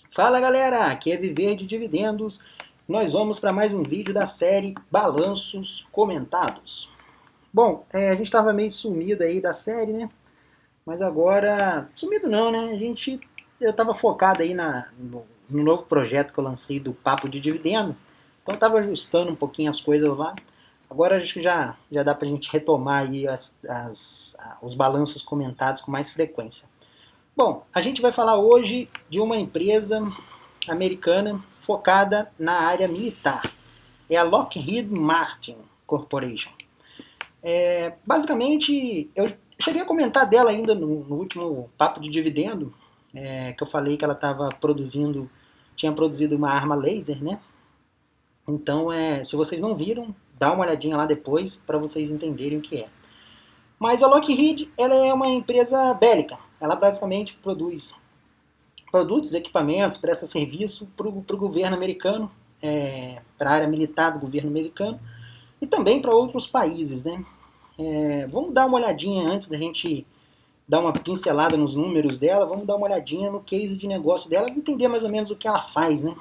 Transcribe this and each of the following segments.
Fala galera, aqui é Viver de Dividendos. Nós vamos para mais um vídeo da série Balanços Comentados. Bom, a gente estava meio sumido aí da série, né? Mas agora, sumido não, né? Eu estava focado aí no novo projeto que eu lancei do Papo de Dividendo. Então estava ajustando um pouquinho as coisas lá. Agora acho que já dá para a gente retomar aí os balanços comentados com mais frequência. Bom, a gente vai falar hoje de uma empresa americana focada na área militar. É a Lockheed Martin Corporation. Basicamente, eu cheguei a comentar dela ainda no último papo de dividendo, que eu falei que ela tinha produzido uma arma laser, né? Então, se vocês não viram, dá uma olhadinha lá depois para vocês entenderem o que é. Mas a Lockheed, ela é uma empresa bélica. Ela basicamente produz produtos, equipamentos, presta serviço para o governo americano, para a área militar do governo americano e também para outros países, né? Vamos dar uma olhadinha antes da gente dar uma pincelada nos números dela, vamos dar uma olhadinha no case de negócio dela, entender mais ou menos o que ela faz, né?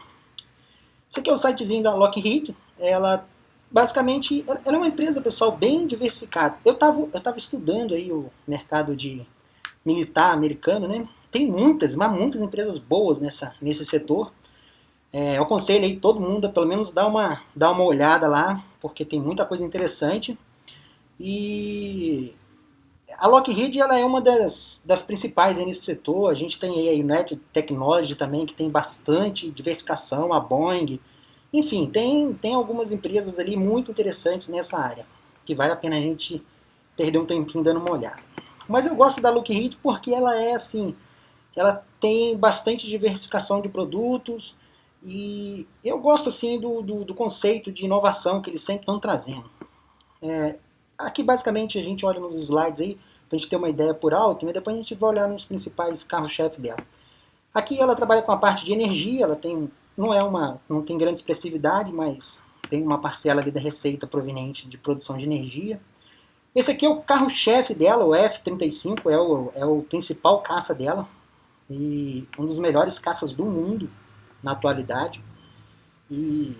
Esse aqui é o sitezinho da Lockheed, ela basicamente ela é uma empresa, pessoal, bem diversificada. Eu tava estudando aí o mercado de militar americano, né? Tem mas muitas empresas boas nesse setor. Eu aconselho aí todo mundo a pelo menos dar uma olhada lá, porque tem muita coisa interessante. E a Lockheed ela é uma das principais aí nesse setor. A gente tem aí a United Technology também, que tem bastante diversificação, a Boeing. Enfim, tem algumas empresas ali muito interessantes nessa área, que vale a pena a gente perder um tempinho dando uma olhada. Mas eu gosto da Lockheed porque ela é assim, ela tem bastante diversificação de produtos e eu gosto assim do conceito de inovação que eles sempre estão trazendo. Aqui basicamente a gente olha nos slides aí para a gente ter uma ideia por alto, mas depois a gente vai olhar nos principais carros-chefe dela. Aqui ela trabalha com a parte de energia, ela tem não tem grande expressividade, mas tem uma parcela ali da receita proveniente de produção de energia. Esse aqui é o carro-chefe dela, o F-35, é o principal caça dela e um dos melhores caças do mundo na atualidade. E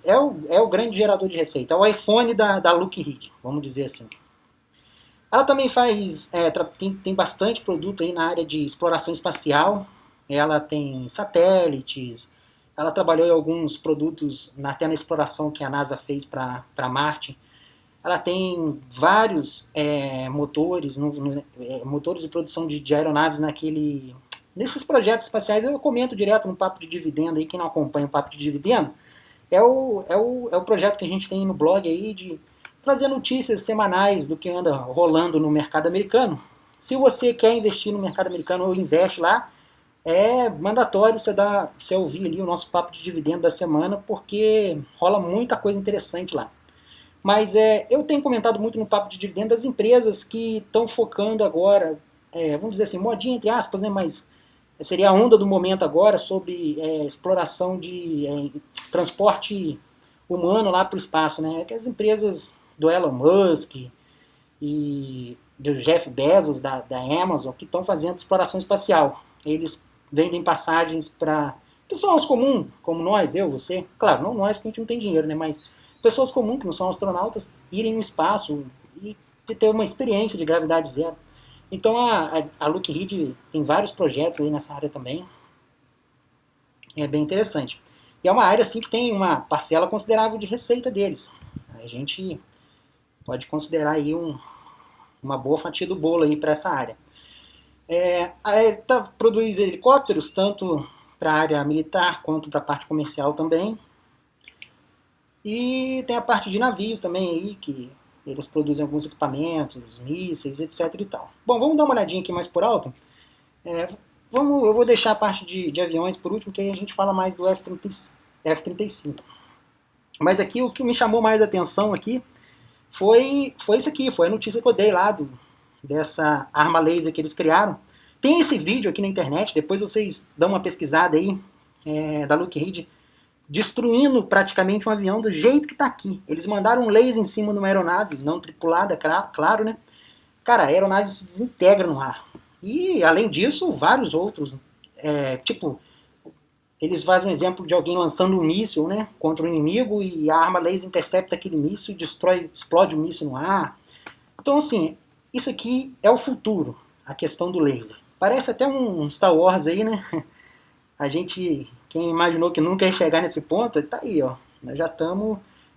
é o grande gerador de receita, é o iPhone da Lockheed, vamos dizer assim. Ela também tem bastante produto aí na área de exploração espacial. Ela tem satélites, ela trabalhou em alguns produtos até na exploração que a NASA fez para Marte. Ela tem vários motores, motores de produção de aeronaves nesses projetos espaciais. Eu comento direto no Papo de Dividendo aí, quem não acompanha o Papo de Dividendo, é o projeto que a gente tem no blog aí de trazer notícias semanais do que anda rolando no mercado americano. Se você quer investir no mercado americano ou investe lá, é mandatório você ouvir ali o nosso Papo de Dividendo da semana, porque rola muita coisa interessante lá. Mas eu tenho comentado muito no Papo de Dividendo das empresas que estão focando agora, vamos dizer assim, modinha entre aspas, né, mas seria a onda do momento agora sobre exploração de transporte humano lá para o espaço, né? As empresas do Elon Musk e do Jeff Bezos da Amazon que estão fazendo exploração espacial. Eles vendem passagens para pessoas comuns, como nós, eu, você. Claro, não nós porque a gente não tem dinheiro, né? Mas pessoas comuns que não são astronautas irem no espaço e ter uma experiência de gravidade zero. Então a Lockheed tem vários projetos aí nessa área também. É bem interessante. E é uma área assim que tem uma parcela considerável de receita deles. A gente pode considerar aí uma boa fatia do bolo aí para essa área. Produz helicópteros tanto para a área militar quanto para a parte comercial também. E tem a parte de navios também aí, que eles produzem alguns equipamentos, mísseis, etc e tal. Bom, vamos dar uma olhadinha aqui mais por alto. Eu vou deixar a parte de aviões por último, que aí a gente fala mais do F-35. Mas aqui o que me chamou mais a atenção aqui foi isso aqui, foi a notícia que eu dei lá dessa arma laser que eles criaram. Tem esse vídeo aqui na internet, depois vocês dão uma pesquisada aí, da Lockheed, destruindo praticamente um avião do jeito que está aqui. Eles mandaram um laser em cima de uma aeronave, não tripulada, claro, né? Cara, a aeronave se desintegra no ar. E, além disso, vários outros, tipo, eles fazem um exemplo de alguém lançando um míssil, né, contra o inimigo e a arma laser intercepta aquele míssil e explode o míssil no ar. Então, assim, isso aqui é o futuro, a questão do laser. Parece até um Star Wars aí, né? Quem imaginou que nunca ia chegar nesse ponto, tá aí, ó.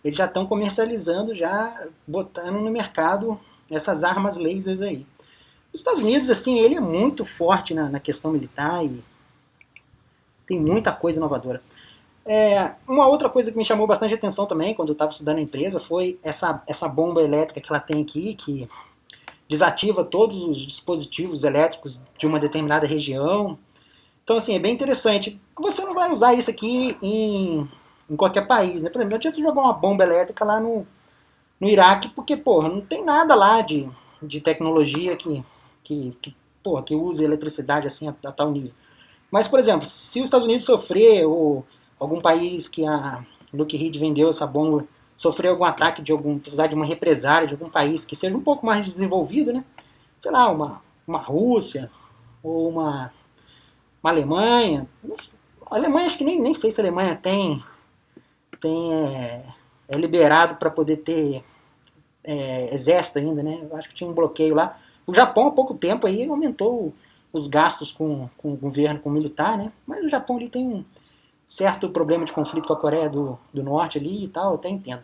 Eles já estão comercializando, já botando no mercado essas armas lasers aí. Os Estados Unidos, assim, ele é muito forte na questão militar e tem muita coisa inovadora. Uma outra coisa que me chamou bastante atenção também, quando eu estava estudando a empresa, foi essa bomba elétrica que ela tem aqui, que desativa todos os dispositivos elétricos de uma determinada região. Então, assim, é bem interessante. Você não vai usar isso aqui em qualquer país, né? Por exemplo, não adianta você jogar uma bomba elétrica lá no Iraque, porque, porra, não tem nada lá de tecnologia que use eletricidade assim a tal nível. Mas, por exemplo, se os Estados Unidos sofrer, ou algum país que a Lockheed vendeu essa bomba, sofrer algum ataque precisar de uma represária de algum país que seja um pouco mais desenvolvido, né? Sei lá, uma Rússia, ou uma Alemanha. A Alemanha, acho que nem sei se a Alemanha é liberado para poder ter exército ainda, né? Eu acho que tinha um bloqueio lá. O Japão, há pouco tempo, aí aumentou os gastos com o governo, com o militar, né? Mas o Japão ali tem um certo problema de conflito com a Coreia do Norte ali e tal, eu até entendo.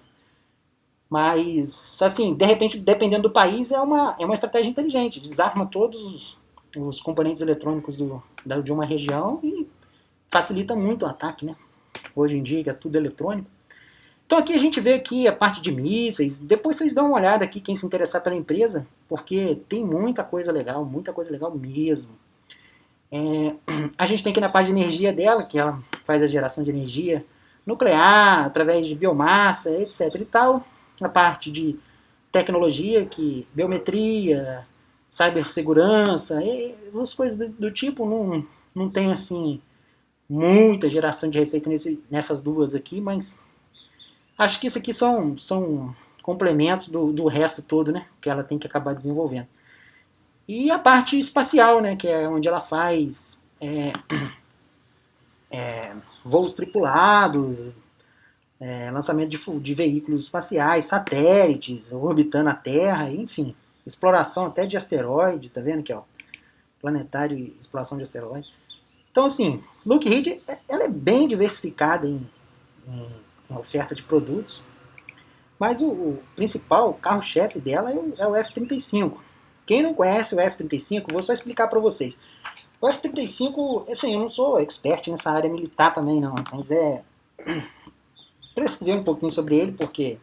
Mas, assim, de repente, dependendo do país, é uma estratégia inteligente. Desarma todos os componentes eletrônicos de uma região e facilita muito o ataque, né? Hoje em dia, que é tudo eletrônico. Então aqui a gente vê aqui a parte de mísseis. Depois vocês dão uma olhada aqui, quem se interessar pela empresa, porque tem muita coisa legal mesmo. A gente tem aqui na parte de energia dela, que ela faz a geração de energia nuclear, através de biomassa, etc e tal. A parte de tecnologia, que biometria, cibersegurança, essas coisas do tipo, não tem assim muita geração de receita nessas duas aqui, mas acho que isso aqui são complementos do resto todo, né, que ela tem que acabar desenvolvendo. E a parte espacial, né, que é onde ela faz voos tripulados, lançamento de veículos espaciais, satélites, orbitando a Terra, enfim, exploração até de asteroides, tá vendo aqui, ó, planetário e exploração de asteroides. Então, assim, Lockheed, ela é bem diversificada em oferta de produtos, mas o principal carro-chefe dela é o F-35. Quem não conhece o F-35, vou só explicar para vocês. O F-35, assim, eu não sou expert nessa área militar também não, mas pesquisei um pouquinho sobre ele, porque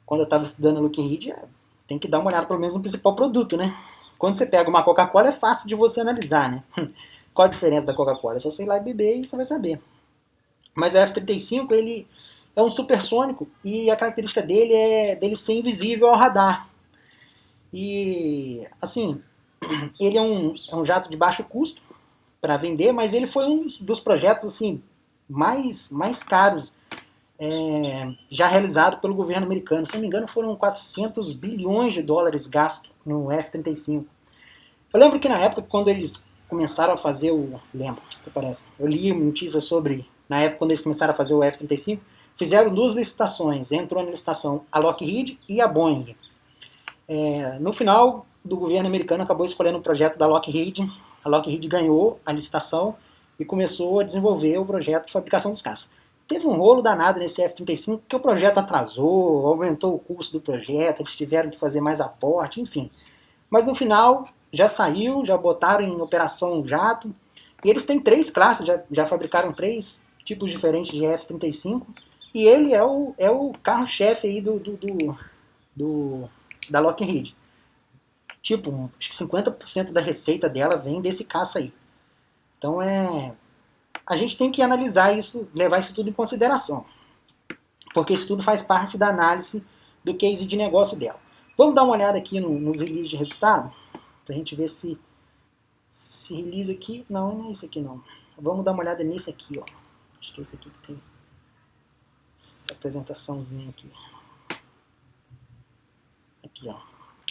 quando eu estava estudando a Lockheed, tem que dar uma olhada pelo menos no principal produto, né? Quando você pega uma Coca-Cola é fácil de você analisar, né? Qual a diferença da Coca-Cola? É só você ir lá e beber e você vai saber. Mas o F-35, ele é um supersônico e a característica dele é dele ser invisível ao radar. E, assim, ele é um jato de baixo custo para vender, mas ele foi um dos projetos assim, mais caros já realizado pelo governo americano. Se não me engano, foram 400 bilhões de dólares gastos no F-35. Eu lembro que na época, quando eles começaram a fazer eu li notícias sobre, na época quando eles começaram a fazer o F-35, fizeram duas licitações, entrou na licitação a Lockheed e a Boeing. No final, do governo americano acabou escolhendo o projeto da Lockheed, a Lockheed ganhou a licitação e começou a desenvolver o projeto de fabricação dos caças. Teve um rolo danado nesse F-35 porque o projeto atrasou, aumentou o custo do projeto, eles tiveram que fazer mais aporte, enfim. Mas no final já saiu, já botaram em operação um jato, e eles têm 3 classes, já fabricaram 3 tipos diferentes de F-35, e ele é o carro-chefe aí da Lockheed. Tipo, acho que 50% da receita dela vem desse caça aí. Então a gente tem que analisar isso, levar isso tudo em consideração, porque isso tudo faz parte da análise do case de negócio dela. Vamos dar uma olhada aqui nos releases de resultado, pra gente ver se release aqui, não é esse aqui não. Vamos dar uma olhada nesse aqui, ó. Acho que é esse aqui que tem essa apresentaçãozinha aqui. Aqui, ó.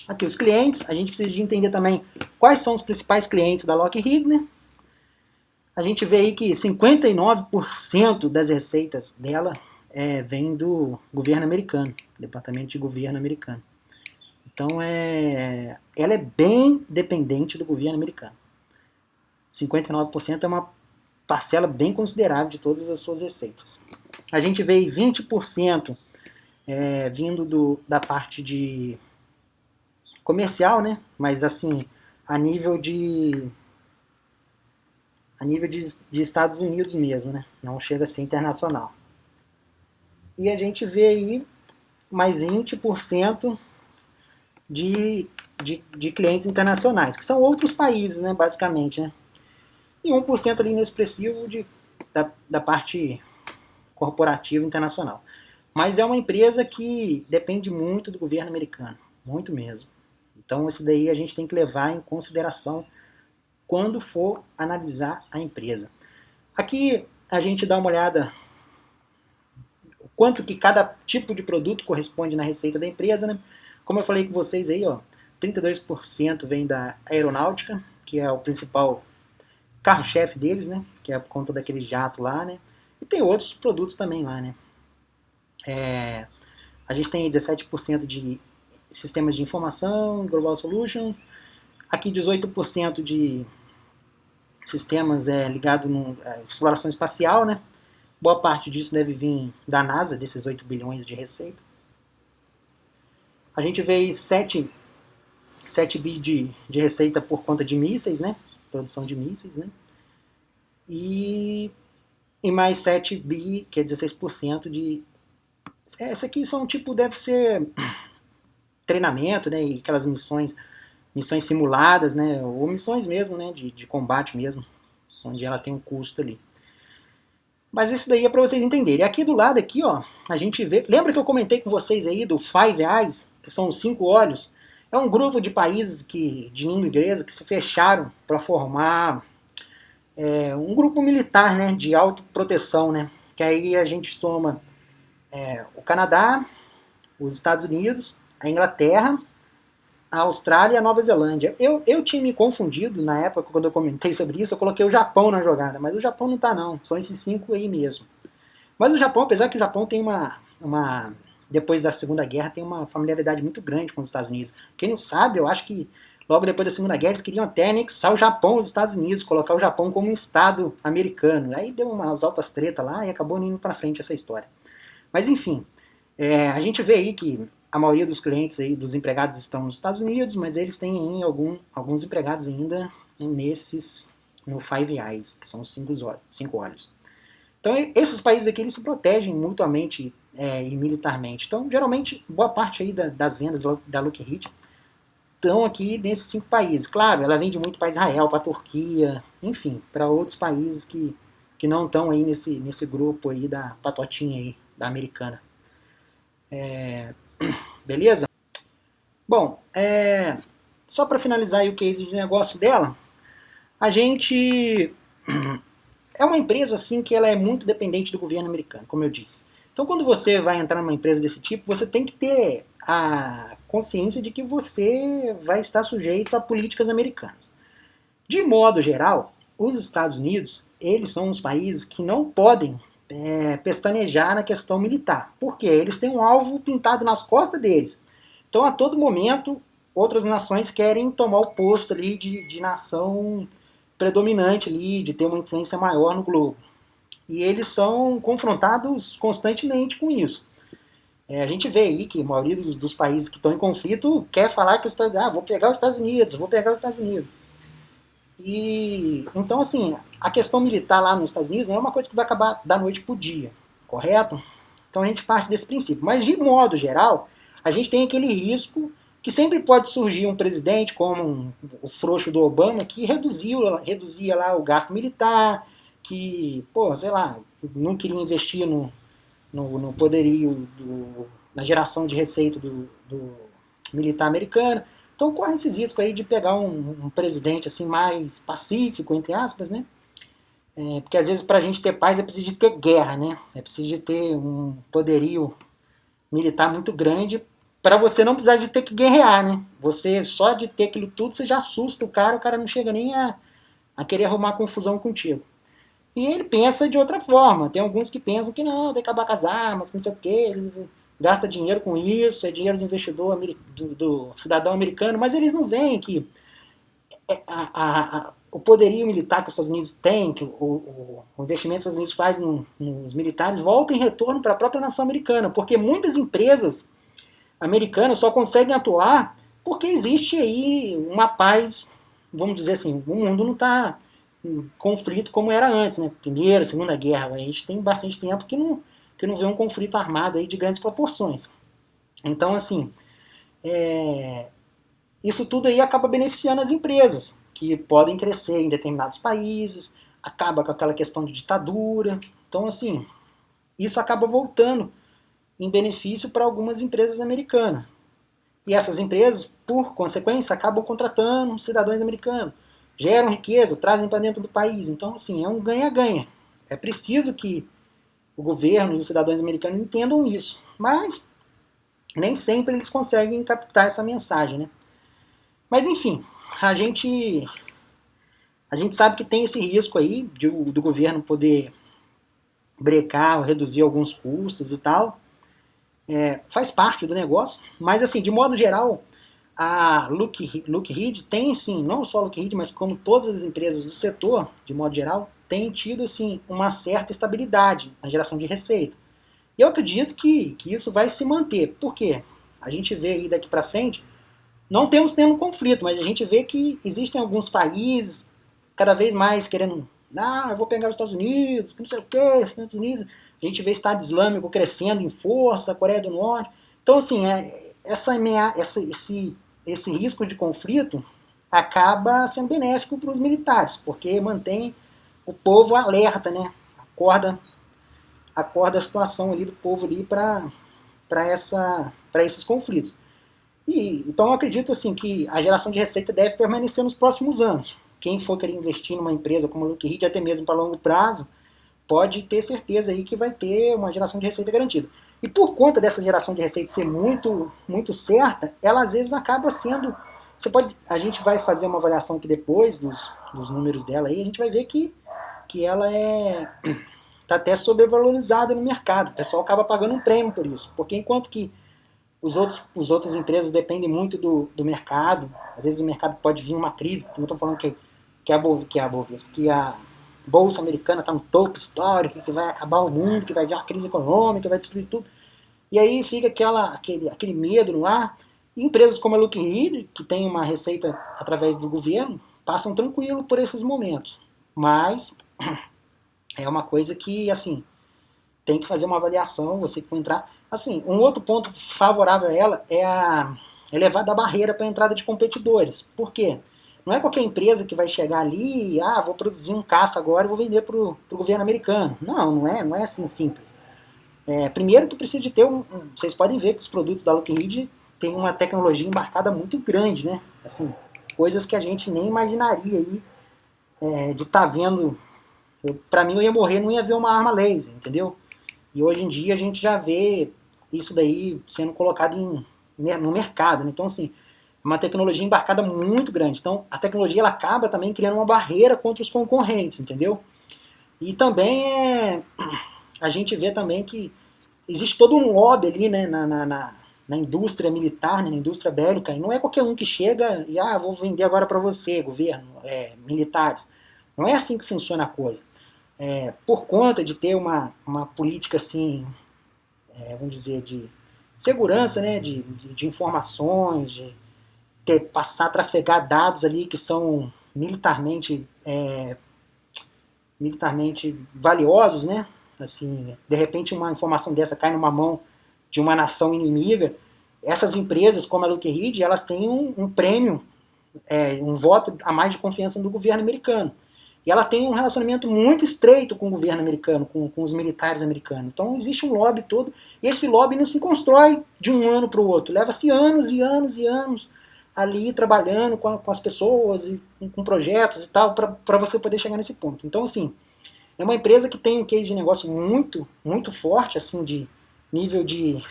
Aqui os clientes, a gente precisa de entender também quais são os principais clientes da Lockheed, né? A gente vê aí que 59% das receitas dela vem do governo americano, Departamento de Governo americano. Então ela é bem dependente do governo americano. 59% é uma parcela bem considerável de todas as suas receitas. A gente vê 20% vindo da parte de comercial, né? Mas assim, a nível de Estados Unidos mesmo, né? Não chega a ser internacional. E a gente vê aí mais 20% de clientes internacionais, que são outros países, né, basicamente, né? E 1% ali inexpressivo da parte corporativa internacional. Mas é uma empresa que depende muito do governo americano, muito mesmo. Então isso daí a gente tem que levar em consideração quando for analisar a empresa. Aqui a gente dá uma olhada quanto que cada tipo de produto corresponde na receita da empresa, né? Como eu falei com vocês aí, ó, 32% vem da aeronáutica, que é o principal carro-chefe deles, né? Que é por conta daquele jato lá, né? E tem outros produtos também lá, né? A gente tem 17% de sistemas de informação, Global Solutions. Aqui 18% de sistemas ligados à exploração espacial, né? Boa parte disso deve vir da NASA, desses 8 bilhões de receita. A gente vê 7 bi de receita por conta de mísseis, né? Produção de mísseis, né? E mais 7 bi, que é 16% de... Essa aqui são deve ser treinamento, né? E aquelas missões simuladas, né? Ou missões mesmo, né? De combate mesmo, onde ela tem um custo ali. Mas isso daí é para vocês entenderem. Aqui do lado, aqui, ó, a gente vê... Lembra que eu comentei com vocês aí do Five Eyes, que são os 5 olhos? É um grupo de países de língua inglesa que se fecharam para formar um grupo militar, né, de autoproteção, né? Que aí a gente soma o Canadá, os Estados Unidos, a Inglaterra, a Austrália e a Nova Zelândia. Eu tinha me confundido na época, quando eu comentei sobre isso, eu coloquei o Japão na jogada, mas o Japão não tá não, são esses 5 aí mesmo. Mas o Japão, apesar que o Japão tem depois da Segunda Guerra, tem uma familiaridade muito grande com os Estados Unidos. Quem não sabe, eu acho que logo depois da Segunda Guerra eles queriam até anexar o Japão aos Estados Unidos, colocar o Japão como um estado americano. Aí deu umas altas tretas lá e acabou indo pra frente essa história. Mas enfim, a gente vê aí que a maioria dos clientes aí, dos empregados estão nos Estados Unidos, mas eles têm aí alguns empregados ainda no Five Eyes, que são os 5 olhos. Então esses países aqui eles se protegem mutuamente e militarmente. Então geralmente boa parte aí das vendas da Lockheed estão aqui nesses 5 países. Claro, ela vende muito para Israel, para a Turquia, enfim, para outros países que não estão aí nesse grupo aí da patotinha aí, da americana. Beleza? Bom, só para finalizar aí o case de negócio dela, a gente é uma empresa assim que ela é muito dependente do governo americano, como eu disse. Então quando você vai entrar numa empresa desse tipo, você tem que ter a consciência de que você vai estar sujeito a políticas americanas. De modo geral, os Estados Unidos, eles são os países que não podem pestanejar na questão militar, porque eles têm um alvo pintado nas costas deles. Então a todo momento outras nações querem tomar o posto ali de nação predominante ali, de ter uma influência maior no globo. E eles são confrontados constantemente com isso. A gente vê aí que a maioria dos países que estão em conflito quer falar que os Estados Unidos, vou pegar os Estados Unidos, vou pegar os Estados Unidos. E então assim, a questão militar lá nos Estados Unidos não é uma coisa que vai acabar da noite pro dia, correto? Então a gente parte desse princípio. Mas de modo geral, a gente tem aquele risco que sempre pode surgir um presidente como o frouxo do Obama que reduzia lá o gasto militar, que, pô, sei lá, não queria investir no poderio, na geração de receita do militar americano. Então corre esses riscos aí de pegar um presidente assim mais pacífico, entre aspas, né? Porque às vezes para a gente ter paz é preciso de ter guerra, né? É preciso de ter um poderio militar muito grande para você não precisar de ter que guerrear, né? Você só de ter aquilo tudo você já assusta o cara não chega nem a querer arrumar confusão contigo. E ele pensa de outra forma. Tem alguns que pensam que não, tem que acabar com as armas, que não sei o quê, ele gasta dinheiro com isso, é dinheiro do investidor, do cidadão americano, mas eles não veem que o poderio militar que os Estados Unidos têm, que o investimento que os Estados Unidos faz nos militares, volta em retorno para a própria nação americana, porque muitas empresas americanas só conseguem atuar porque existe aí uma paz, vamos dizer assim, o mundo não está em conflito como era antes, né? Primeira, Segunda Guerra, a gente tem bastante tempo que não vê um conflito armado aí de grandes proporções. Então, assim, isso tudo aí acaba beneficiando as empresas, que podem crescer em determinados países, acaba com aquela questão de ditadura. Então, assim, isso acaba voltando em benefício para algumas empresas americanas. E essas empresas, por consequência, acabam contratando cidadãos americanos, geram riqueza, trazem para dentro do país. Então, assim, é um ganha-ganha. É preciso que o governo e os cidadãos americanos entendam isso. Mas nem sempre eles conseguem captar essa mensagem, né? Mas, enfim, a gente sabe que tem esse risco aí do governo poder brecar ou reduzir alguns custos e tal. Faz parte do negócio, mas assim, de modo geral, a Lockheed tem sim, não só a Lockheed, mas como todas as empresas do setor, de modo geral, tem tido assim uma certa estabilidade na geração de receita. E eu acredito que isso vai se manter. Por quê? A gente vê aí daqui para frente, não temos tendo conflito, mas a gente vê que existem alguns países cada vez mais querendo, eu vou pegar os Estados Unidos, não sei o que, Estados Unidos. A gente vê Estado Islâmico crescendo em força, Coreia do Norte. Então, assim, esse risco de conflito acaba sendo benéfico para os militares, porque mantém o povo alerta, né? Acorda a situação ali do povo ali para esses conflitos. Então eu acredito assim que a geração de receita deve permanecer nos próximos anos. Quem for querer investir numa empresa como a Lockheed, até mesmo para longo prazo, pode ter certeza aí que vai ter uma geração de receita garantida. E por conta dessa geração de receita ser muito, muito certa, ela às vezes acaba sendo. A gente vai fazer uma avaliação aqui depois dos números dela aí, a gente vai ver que ela está até sobrevalorizada no mercado. O pessoal acaba pagando um prêmio por isso. Porque enquanto que os outras empresas dependem muito do mercado, às vezes o mercado pode vir uma crise, porque não estou falando que a Bolsa Americana está no topo histórico, que vai acabar o mundo, que vai vir uma crise econômica, que vai destruir tudo. E aí fica aquele medo no ar. E empresas como a Lockheed, que tem uma receita através do governo, passam tranquilo por esses momentos. Mas é uma coisa que, assim, tem que fazer uma avaliação, você que for entrar. Assim, um outro ponto favorável a ela é a elevada barreira para a entrada de competidores. Por quê? Não é qualquer empresa que vai chegar ali e, vou produzir um caça agora e vou vender para o governo americano. Não é assim simples. Primeiro tu precisa de ter vocês podem ver que os produtos da Lockheed têm uma tecnologia embarcada muito grande, né? Assim, coisas que a gente nem imaginaria aí de estar vendo. Para mim eu ia morrer, não ia ver uma arma laser, entendeu? E hoje em dia a gente já vê isso daí sendo colocado no mercado, né? Então assim, é uma tecnologia embarcada muito grande. Então, a tecnologia ela acaba também criando uma barreira contra os concorrentes, entendeu? E também a gente vê também que existe todo um lobby ali, né, na indústria militar, né, na indústria bélica, e não é qualquer um que chega e, vou vender agora para você, governo, militares. Não é assim que funciona a coisa. Por conta de ter uma política assim, vamos dizer, de segurança, né, de informações, de passar a trafegar dados ali que são militarmente valiosos, né? Assim, de repente uma informação dessa cai numa mão de uma nação inimiga, essas empresas como a Lockheed, elas têm um prêmio, um voto a mais de confiança do governo americano. E ela tem um relacionamento muito estreito com o governo americano, com os militares americanos. Então existe um lobby todo, e esse lobby não se constrói de um ano para o outro. Leva-se anos e anos e anos ali trabalhando com as pessoas, e com projetos e tal, para você poder chegar nesse ponto. Então, assim, é uma empresa que tem um case de negócio muito, muito forte, assim, de nível de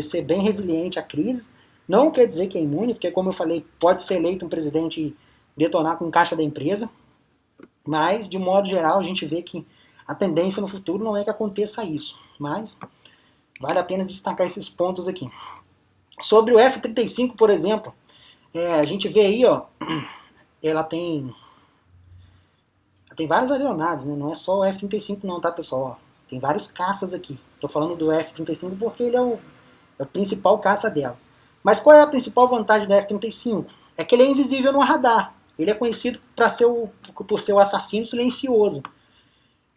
ser bem resiliente à crise. Não quer dizer que é imune, porque, como eu falei, pode ser eleito um presidente e detonar com caixa da empresa. Mas, de modo geral, a gente vê que a tendência no futuro não é que aconteça isso, mas vale a pena destacar esses pontos aqui. Sobre o F-35, por exemplo, a gente vê aí, ó, ela tem várias aeronaves, né? Não é só o F-35 não, tá, pessoal? Ó, tem vários caças aqui. Estou falando do F-35 porque ele é o principal caça dela. Mas qual é a principal vantagem do F-35? É que ele é invisível no radar. Ele é conhecido por ser o assassino silencioso.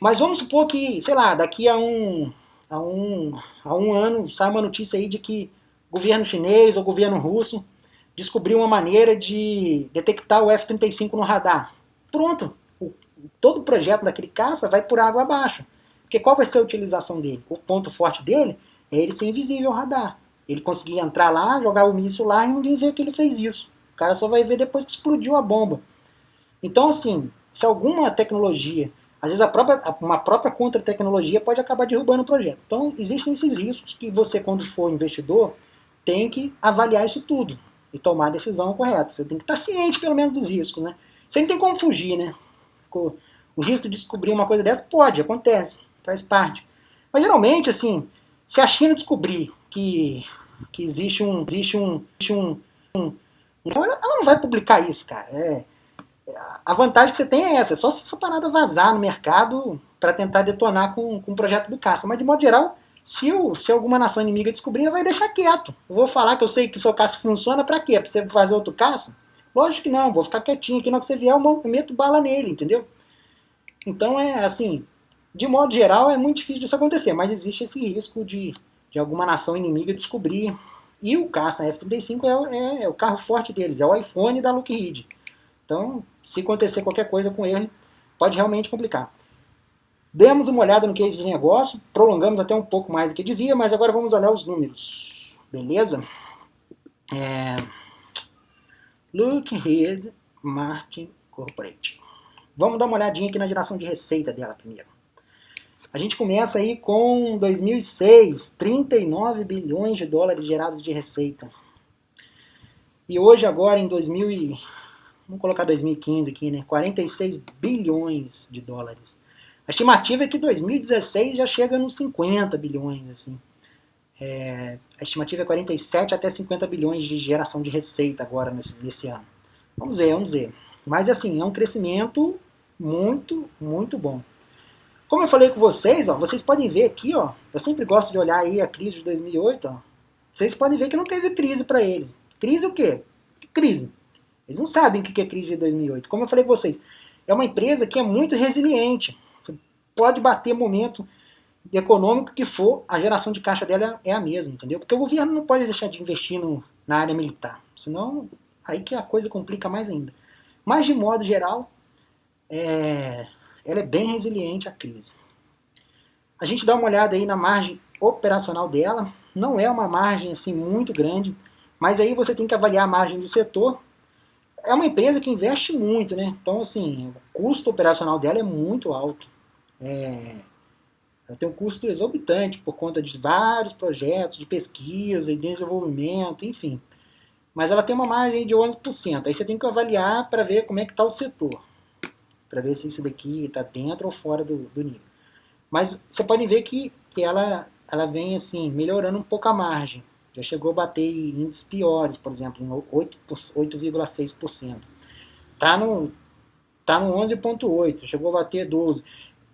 Mas vamos supor que, sei lá, daqui a um ano sai uma notícia aí de que o governo chinês ou o governo russo descobriu uma maneira de detectar o F-35 no radar. Pronto, todo o projeto daquele caça vai por água abaixo. Porque qual vai ser a utilização dele? O ponto forte dele é ele ser invisível ao radar. Ele conseguir entrar lá, jogar o míssil lá e ninguém vê que ele fez isso. O cara só vai ver depois que explodiu a bomba. Então, assim, se alguma tecnologia, às vezes uma própria contra-tecnologia pode acabar derrubando o projeto. Então, existem esses riscos que você, quando for investidor, tem que avaliar isso tudo e tomar a decisão correta. Você tem que estar ciente, pelo menos, dos riscos, né? Você não tem como fugir, né? O risco de descobrir uma coisa dessa pode, acontece, faz parte. Mas, geralmente, assim, se a China descobrir que existe ela não vai publicar isso, cara. A vantagem que você tem é essa, é só se essa parada vazar no mercado para tentar detonar com o projeto do caça. Mas de modo geral, se alguma nação inimiga descobrir, ela vai deixar quieto. Eu vou falar que eu sei que o seu caça funciona para quê? Para você fazer outro caça? Lógico que não, vou ficar quietinho aqui, na hora que você vier eu meto bala nele, entendeu? Então é assim, de modo geral é muito difícil disso acontecer, mas existe esse risco de alguma nação inimiga descobrir. E o caça F-35 é o carro forte deles, é o iPhone da Lockheed. Então, se acontecer qualquer coisa com ele, pode realmente complicar. Demos uma olhada no case de negócio, prolongamos até um pouco mais do que devia, mas agora vamos olhar os números. Beleza? Lockheed Martin Corporation. Vamos dar uma olhadinha aqui na geração de receita dela primeiro. A gente começa aí com 2006, 39 bilhões de dólares gerados de receita. E hoje, agora em vamos colocar 2015 aqui, né? 46 bilhões de dólares. A estimativa é que 2016 já chega nos 50 bilhões, assim. A estimativa é 47 até 50 bilhões de geração de receita agora nesse ano. Vamos ver. Mas assim, é um crescimento muito, muito bom. Como eu falei com vocês, ó, vocês podem ver aqui, ó, eu sempre gosto de olhar aí a crise de 2008, ó, vocês podem ver que não teve crise para eles. Crise o quê? Crise. Eles não sabem o que é crise de 2008. Como eu falei com vocês, é uma empresa que é muito resiliente. Você pode bater momento econômico que for, a geração de caixa dela é a mesma, entendeu? Porque o governo não pode deixar de investir na área militar, senão aí que a coisa complica mais ainda. Mas de modo geral, ela é bem resiliente à crise. A gente dá uma olhada aí na margem operacional dela, não é uma margem assim muito grande, mas aí você tem que avaliar a margem do setor. É uma empresa que investe muito, né? Então, assim, o custo operacional dela é muito alto. Ela tem um custo exorbitante por conta de vários projetos de pesquisa e desenvolvimento, enfim. Mas ela tem uma margem de 11%. Aí você tem que avaliar para ver como é que está o setor. Para ver se isso daqui está dentro ou fora do nível. Mas você pode ver que ela vem assim, melhorando um pouco a margem. Já chegou a bater em índices piores, por exemplo, em 8,6%. Está no 11,8%, chegou a bater 12%.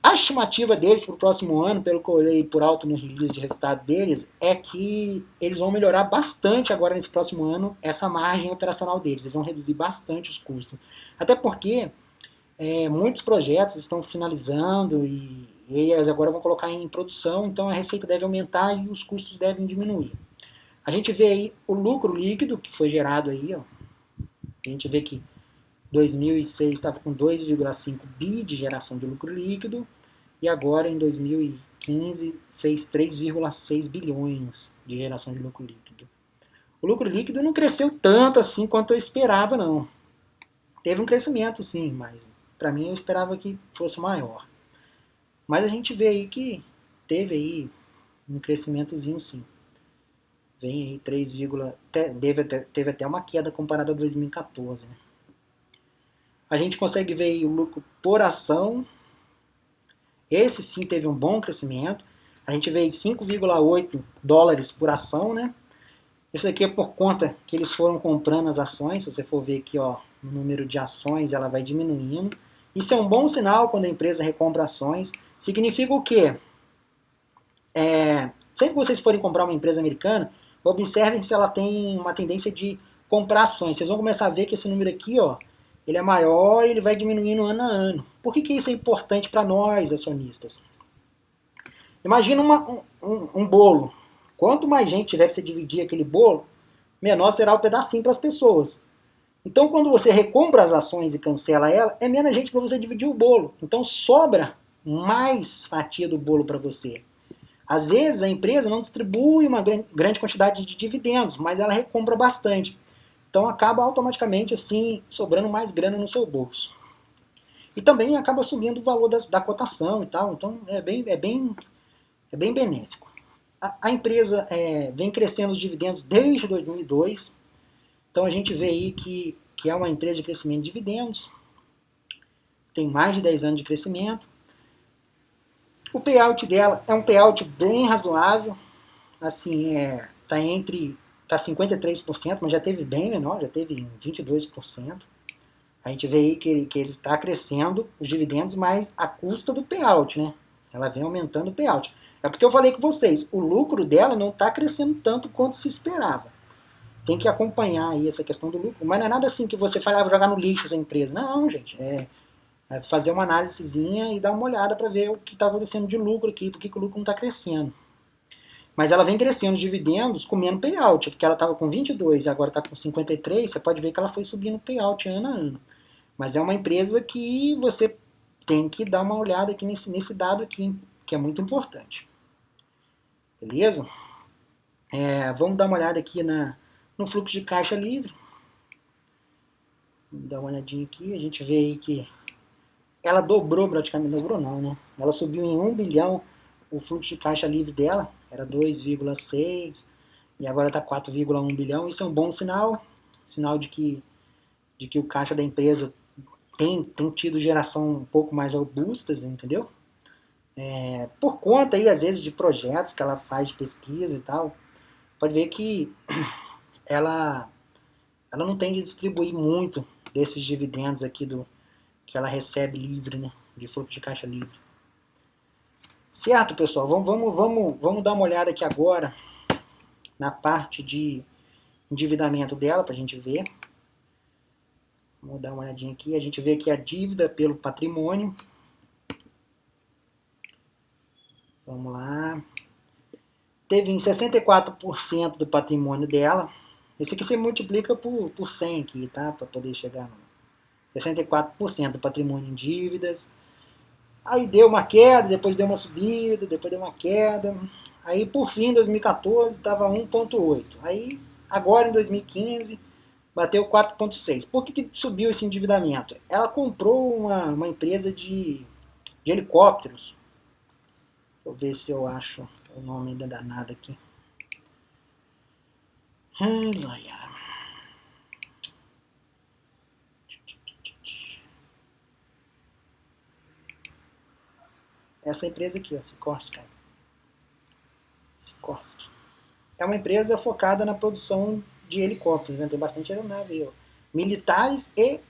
A estimativa deles para o próximo ano, pelo que eu olhei por alto no release de resultado deles, é que eles vão melhorar bastante agora nesse próximo ano essa margem operacional deles. Eles vão reduzir bastante os custos. Até porque muitos projetos estão finalizando e eles agora vão colocar em produção, então a receita deve aumentar e os custos devem diminuir. A gente vê aí o lucro líquido que foi gerado aí, ó. A gente vê que 2006 estava com 2,5 bi de geração de lucro líquido e agora em 2015 fez 3,6 bilhões de geração de lucro líquido. O lucro líquido não cresceu tanto assim quanto eu esperava, não. Teve um crescimento sim, mas para mim eu esperava que fosse maior. Mas a gente vê aí que teve aí um crescimentozinho sim. Vem aí 3, teve até uma queda comparada a 2014, né? A gente consegue ver aí o lucro por ação. Esse sim teve um bom crescimento. A gente vê $5,8 por ação, né? Isso aqui é por conta que eles foram comprando as ações. Se você for ver aqui, ó, o número de ações, ela vai diminuindo. Isso é um bom sinal quando a empresa recompra ações. Significa o quê? Sempre que vocês forem comprar uma empresa americana, observem se ela tem uma tendência de comprar ações. Vocês vão começar a ver que esse número aqui, ó, ele é maior e ele vai diminuindo ano a ano. Por que isso é importante para nós, acionistas? Imagina um bolo. Quanto mais gente tiver para você dividir aquele bolo, menor será o pedacinho para as pessoas. Então, quando você recompra as ações e cancela ela, é menos gente para você dividir o bolo. Então, sobra mais fatia do bolo para você. Às vezes, a empresa não distribui uma grande quantidade de dividendos, mas ela recompra bastante. Então, acaba automaticamente, assim, sobrando mais grana no seu bolso. E também acaba subindo o valor da cotação e tal. Então, é bem benéfico. A empresa vem crescendo os dividendos desde 2002. Então, a gente vê aí que é uma empresa de crescimento de dividendos. Tem mais de 10 anos de crescimento. O payout dela é um payout bem razoável. Assim, tá 53%, mas já teve bem menor, já teve 22%. A gente vê aí que ele está crescendo os dividendos, mas à custa do payout, né? Ela vem aumentando o payout. É porque eu falei com vocês, o lucro dela não está crescendo tanto quanto se esperava. Tem que acompanhar aí essa questão do lucro. Mas não é nada assim que você fala, vou jogar no lixo essa empresa. Não, gente. É fazer uma análisezinha e dar uma olhada para ver o que está acontecendo de lucro aqui, por que o lucro não está crescendo. Mas ela vem crescendo os dividendos comendo payout, porque ela estava com 22 e agora está com 53, você pode ver que ela foi subindo payout ano a ano. Mas é uma empresa que você tem que dar uma olhada aqui nesse dado aqui, que é muito importante. Beleza? Vamos dar uma olhada aqui no fluxo de caixa livre. Vamos dar uma olhadinha aqui, a gente vê aí que ela dobrou praticamente, dobrou não, né? Ela subiu em 1 bilhão o fluxo de caixa livre dela, era 2,6 e agora está 4,1 bilhão. Isso é um bom sinal, sinal de que o caixa da empresa tem tido geração um pouco mais robustas, entendeu? Por conta aí, às vezes, de projetos que ela faz de pesquisa e tal, pode ver que ela não tem de distribuir muito desses dividendos aqui que ela recebe livre, né? De fluxo de caixa livre. Certo, pessoal? Vamos dar uma olhada aqui agora na parte de endividamento dela para a gente ver. Vamos dar uma olhadinha aqui. A gente vê aqui a dívida pelo patrimônio. Vamos lá. Teve em 64% do patrimônio dela. Esse aqui você multiplica por 100 aqui, tá? Para poder chegar no 64% do patrimônio em dívidas. Aí deu uma queda, depois deu uma subida, depois deu uma queda. Aí por fim, em 2014, estava 1,8. Aí agora em 2015 bateu 4,6. Por que subiu esse endividamento? Ela comprou uma empresa de helicópteros. Deixa eu ver se eu acho o nome ainda danado aqui. Essa empresa aqui, ó, Sikorsky. É uma empresa focada na produção de helicópteros, né? Tem bastante aeronave, ó, militares e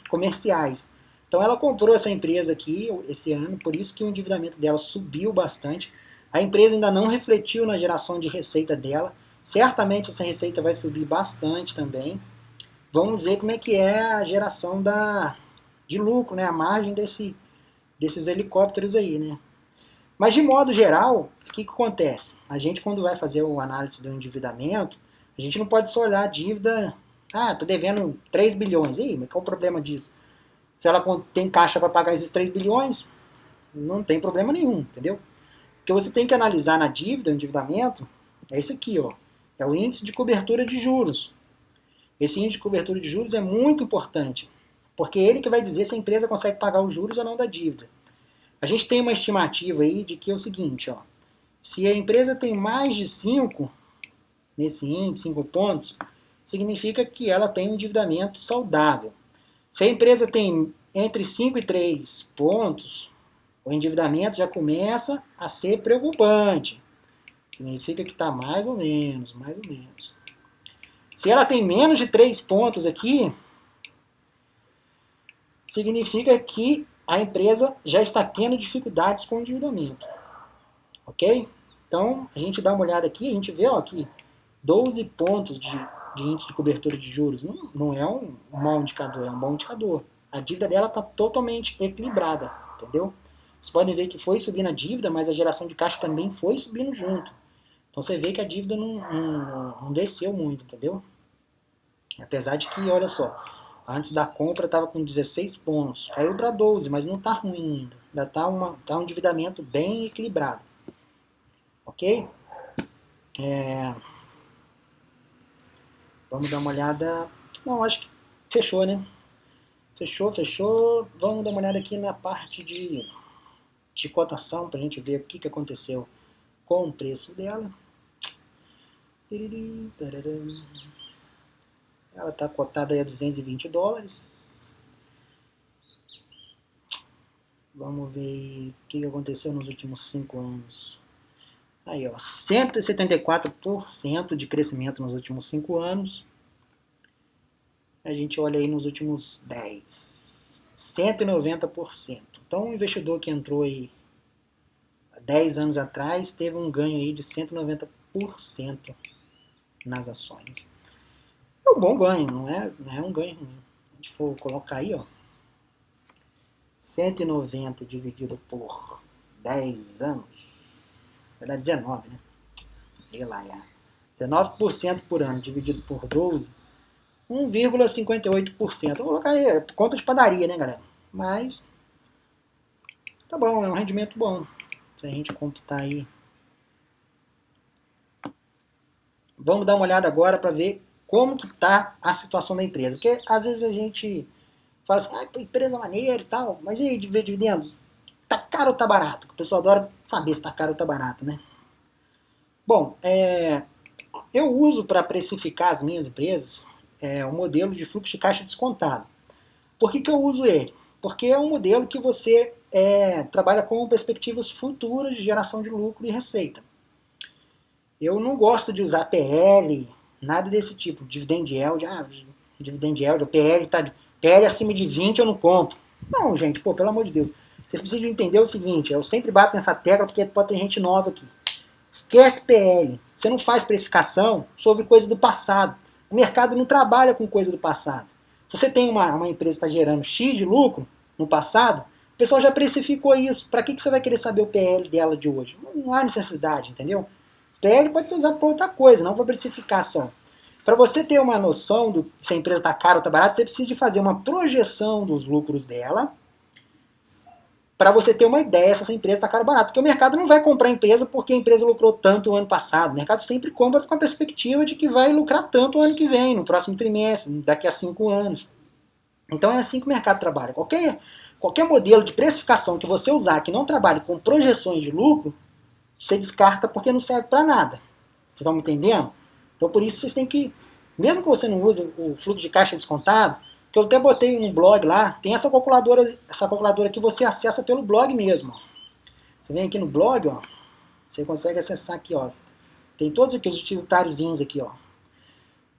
comerciais. Então ela comprou essa empresa aqui esse ano, por isso que o endividamento dela subiu bastante. A empresa ainda não refletiu na geração de receita dela. Certamente essa receita vai subir bastante também. Vamos ver como é que é a geração de lucro, né? A margem desses helicópteros aí, né? Mas de modo geral, o que acontece? A gente, quando vai fazer a análise do endividamento, a gente não pode só olhar a dívida, tô devendo 3 bilhões, e aí, mas qual é o problema disso? Se ela tem caixa para pagar esses 3 bilhões, não tem problema nenhum, entendeu? O que você tem que analisar na dívida, o endividamento, é esse aqui, ó, é o índice de cobertura de juros. Esse índice de cobertura de juros é muito importante, porque é ele que vai dizer se a empresa consegue pagar os juros ou não da dívida. A gente tem uma estimativa aí de que é o seguinte, ó, se a empresa tem mais de 5, nesse índice, 5 pontos, significa que ela tem um endividamento saudável. Se a empresa tem entre 5 e 3 pontos, O endividamento já começa a ser preocupante. Significa que está mais ou menos, mais ou menos. Se ela tem menos de 3 pontos aqui, significa que a empresa já está tendo dificuldades com o endividamento. Ok? Então, a gente dá uma olhada aqui, a gente vê aqui 12 pontos de índice de cobertura de juros. Não é um mau indicador, é um bom indicador. A dívida dela está totalmente equilibrada, entendeu? Vocês podem ver que foi subindo a dívida, mas a geração de caixa também foi subindo junto. Então você vê que a dívida não desceu muito, entendeu? Apesar de que, olha só, antes da compra estava com 16 pontos, caiu para 12, mas não está ruim ainda. Ainda está um endividamento bem equilibrado. Ok? Vamos dar uma olhada. Não, acho que fechou, né? Fechou. Vamos dar uma olhada aqui na parte de cotação para a gente ver o que aconteceu com o preço dela. Ela está cotada aí a 220 dólares. Vamos ver o que aconteceu nos últimos 5 anos. Aí, ó, 174% de crescimento nos últimos 5 anos. A gente olha aí nos últimos 10, 190%. Então, o investidor que entrou aí há 10 anos atrás teve um ganho aí de 190% nas ações. É um bom ganho, não é um ganho ruim. Se a gente for colocar aí, ó, 190 dividido por 10 anos, vai dar 19, né? Sei lá, 19% por ano dividido por 12, 1,58%. Vou colocar aí, conta de padaria, né, galera? Mas, tá bom, é um rendimento bom. Se a gente computar aí. Vamos dar uma olhada agora para ver como que tá a situação da empresa. Porque às vezes a gente fala assim, empresa maneira e tal, mas e aí de ver dividendos? Tá caro ou tá barato? O pessoal adora saber se tá caro ou tá barato, né? Bom, eu uso para precificar as minhas empresas o modelo de fluxo de caixa descontado. Por que eu uso ele? Porque é um modelo que você trabalha com perspectivas futuras de geração de lucro e receita. Eu não gosto de usar PL, nada desse tipo, dividend yield, dividend yield, PL acima de 20 eu não compro. Não, gente, pelo amor de Deus. Vocês precisam entender o seguinte, eu sempre bato nessa tecla porque pode ter gente nova aqui. Esquece PL. Você não faz precificação sobre coisa do passado. O mercado não trabalha com coisa do passado. Se você tem uma empresa que está gerando X de lucro no passado, o pessoal já precificou isso. Para que você vai querer saber o PL dela de hoje? Não há necessidade, entendeu? PL pode ser usado para outra coisa, não para precificação. Para você ter uma noção do se a empresa está cara ou está barata, você precisa de fazer uma projeção dos lucros dela para você ter uma ideia se essa empresa está cara ou barata. Porque o mercado não vai comprar a empresa porque a empresa lucrou tanto o ano passado. O mercado sempre compra com a perspectiva de que vai lucrar tanto o ano que vem, no próximo trimestre, daqui a 5 anos. Então é assim que o mercado trabalha. Qualquer modelo de precificação que você usar que não trabalhe com projeções de lucro, você descarta porque não serve para nada. Vocês estão me entendendo? Então por isso vocês têm que, mesmo que você não use o fluxo de caixa descontado, que eu até botei no blog lá, tem essa calculadora que você acessa pelo blog mesmo. Você vem aqui no blog, ó, você consegue acessar aqui, ó. Tem todos aqui os utilitáriozinhos aqui, ó.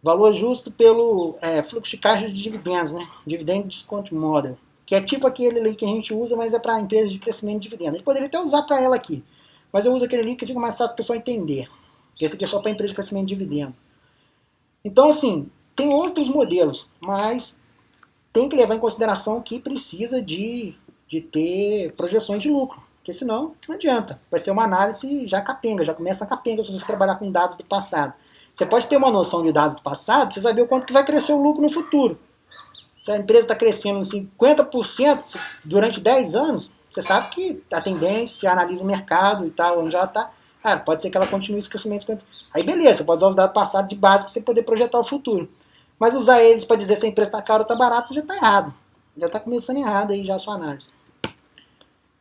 Valor justo pelo fluxo de caixa de dividendos, né? Dividend Discount Model, que é tipo aquele ali que a gente usa, mas é para empresa de crescimento de dividendos. A gente poderia até usar para ela aqui, mas eu uso aquele ali que fica mais fácil para o pessoal entender. Esse aqui é só para empresa de crescimento de dividendo. Então, assim, tem outros modelos, mas tem que levar em consideração que precisa de ter projeções de lucro, porque senão não adianta. Vai ser uma análise já capenga, já começa a capenga se você trabalhar com dados do passado. Você pode ter uma noção de dados do passado, você saber o quanto que vai crescer o lucro no futuro. Se a empresa está crescendo em 50% durante 10 anos, você sabe que a tendência, analisa o mercado e tal, onde ela está, pode ser que ela continue esse crescimento. Aí beleza, você pode usar os dados passados de base para você poder projetar o futuro. Mas usar eles para dizer se a empresa está cara ou está barata, já está errado. Já está começando errado aí já a sua análise.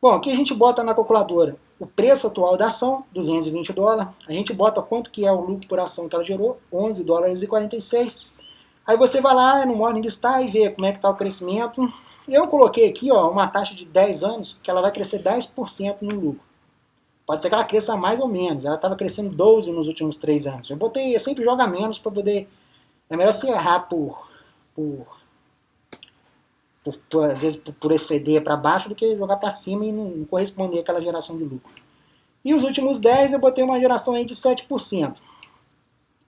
Bom, aqui a gente bota na calculadora o preço atual da ação, 220 dólares. A gente bota quanto que é o lucro por ação que ela gerou, 11 dólares e 46. Aí você vai lá no Morningstar e vê como é que está o crescimento. eu coloquei aqui, ó, uma taxa de 10 anos que ela vai crescer 10% no lucro. Pode ser que ela cresça mais ou menos. Ela estava crescendo 12 nos últimos 3 anos. Eu sempre jogo a menos para poder... É melhor você errar por às vezes por exceder para baixo do que jogar para cima e não corresponder àquela geração de lucro. E os últimos 10 eu botei uma geração aí de 7%.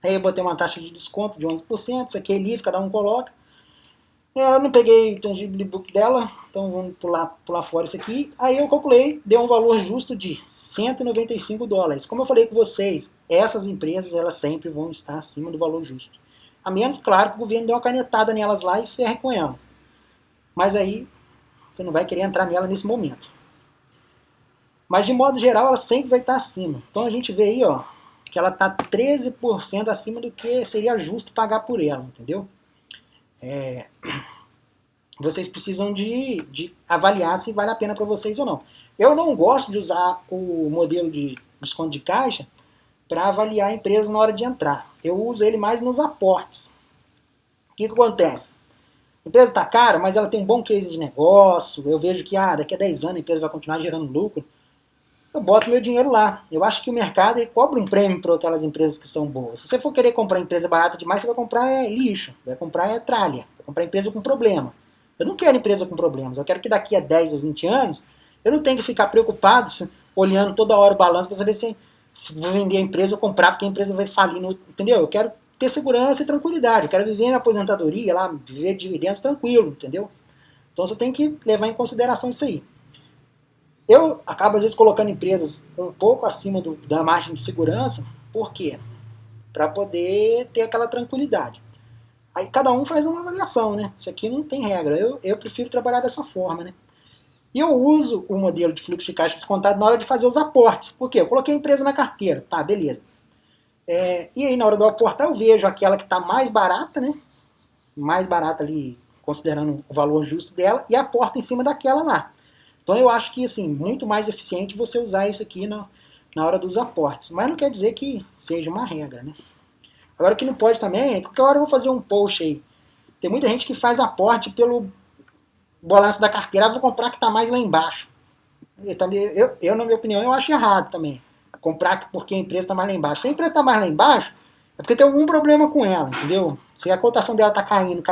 Aí eu botei uma taxa de desconto de 11%, isso aqui é livre, cada um coloca. Eu não peguei o tangible book dela, então vamos pular fora isso aqui. Aí eu calculei, deu um valor justo de $195. Como eu falei com vocês, essas empresas elas sempre vão estar acima do valor justo. A menos, claro, que o governo dê uma canetada nelas lá e ferre com elas. Mas aí você não vai querer entrar nela nesse momento. Mas de modo geral ela sempre vai estar acima. Então a gente vê aí, ó, que ela está 13% acima do que seria justo pagar por ela, entendeu? Vocês precisam de avaliar se vale a pena para vocês ou não. Eu não gosto de usar o modelo de desconto de caixa para avaliar a empresa na hora de entrar. Eu uso ele mais nos aportes. O que acontece? A empresa está cara, mas ela tem um bom case de negócio, eu vejo que daqui a 10 anos a empresa vai continuar gerando lucro, eu boto meu dinheiro lá. Eu acho que o mercado cobra um prêmio para aquelas empresas que são boas. Se você for querer comprar empresa barata demais, você vai comprar lixo, vai comprar tralha, vai comprar empresa com problema. Eu não quero empresa com problemas, eu quero que daqui a 10 ou 20 anos eu não tenha que ficar preocupado olhando toda hora o balanço para saber se vou vender a empresa ou comprar porque a empresa vai falir, entendeu? Eu quero ter segurança e tranquilidade, eu quero viver minha aposentadoria lá, viver dividendos tranquilo, entendeu? Então você tem que levar em consideração isso aí. Eu acabo às vezes colocando empresas um pouco acima da margem de segurança, por quê? Para poder ter aquela tranquilidade. Aí cada um faz uma avaliação, né? Isso aqui não tem regra. Eu prefiro trabalhar dessa forma, né? E eu uso o modelo de fluxo de caixa descontado na hora de fazer os aportes. Por quê? Eu coloquei a empresa na carteira. Tá, beleza. E aí na hora do aportar eu vejo aquela que está mais barata, né? Mais barata ali, considerando o valor justo dela, e aporto em cima daquela lá. Então eu acho que assim, muito mais eficiente você usar isso aqui na hora dos aportes. Mas não quer dizer que seja uma regra, né? Agora o que não pode também é que qualquer hora eu vou fazer um post aí. Tem muita gente que faz aporte pelo balanço da carteira, vou comprar que está mais lá embaixo. Eu, na minha opinião, eu acho errado também. Comprar porque a empresa está mais lá embaixo. Se a empresa está mais lá embaixo, é porque tem algum problema com ela, entendeu? Se a cotação dela está caindo,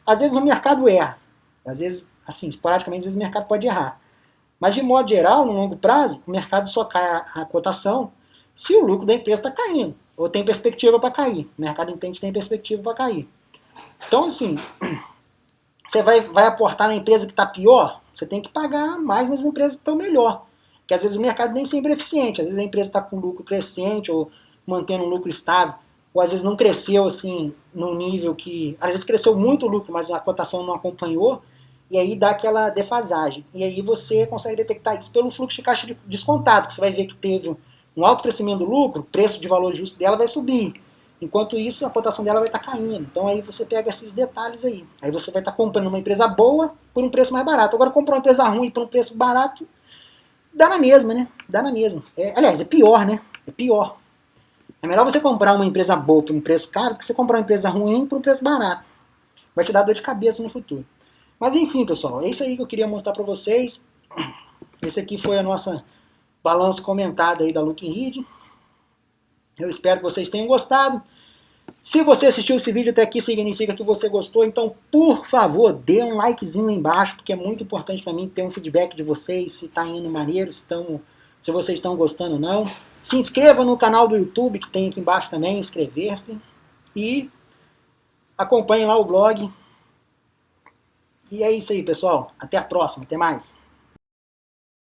às vezes o mercado erra. Às vezes, assim, esporadicamente, às vezes o mercado pode errar. Mas de modo geral, no longo prazo, o mercado só cai a cotação se o lucro da empresa está caindo. Ou tem perspectiva para cair. O mercado entende que tem perspectiva para cair. Então, assim, você vai aportar na empresa que está pior, você tem que pagar mais nas empresas que estão melhor. Porque às vezes o mercado nem sempre é eficiente. Às vezes a empresa está com lucro crescente ou mantendo um lucro estável. Ou às vezes não cresceu assim num nível que... Às vezes cresceu muito o lucro, mas a cotação não acompanhou. E aí dá aquela defasagem. E aí você consegue detectar isso pelo fluxo de caixa descontado, que você vai ver que teve um alto crescimento do lucro, o preço de valor justo dela vai subir. Enquanto isso, a cotação dela vai estar caindo. Então aí você pega esses detalhes aí. Aí você vai estar comprando uma empresa boa por um preço mais barato. Agora comprar uma empresa ruim por um preço barato, dá na mesma, né? Dá na mesma. Aliás, é pior, né? É pior. É melhor você comprar uma empresa boa por um preço caro do que você comprar uma empresa ruim por um preço barato. Vai te dar dor de cabeça no futuro. Mas enfim, pessoal, é isso aí que eu queria mostrar para vocês. Esse aqui foi a nossa balanço comentado aí da Looking Read. Eu espero que vocês tenham gostado. Se você assistiu esse vídeo até aqui, significa que você gostou. Então, por favor, dê um likezinho aí embaixo, porque é muito importante para mim ter um feedback de vocês, se está indo maneiro, se vocês estão gostando ou não. Se inscreva no canal do YouTube, que tem aqui embaixo também, inscrever-se. E acompanhe lá o blog. E é isso aí, pessoal. Até a próxima. Até mais.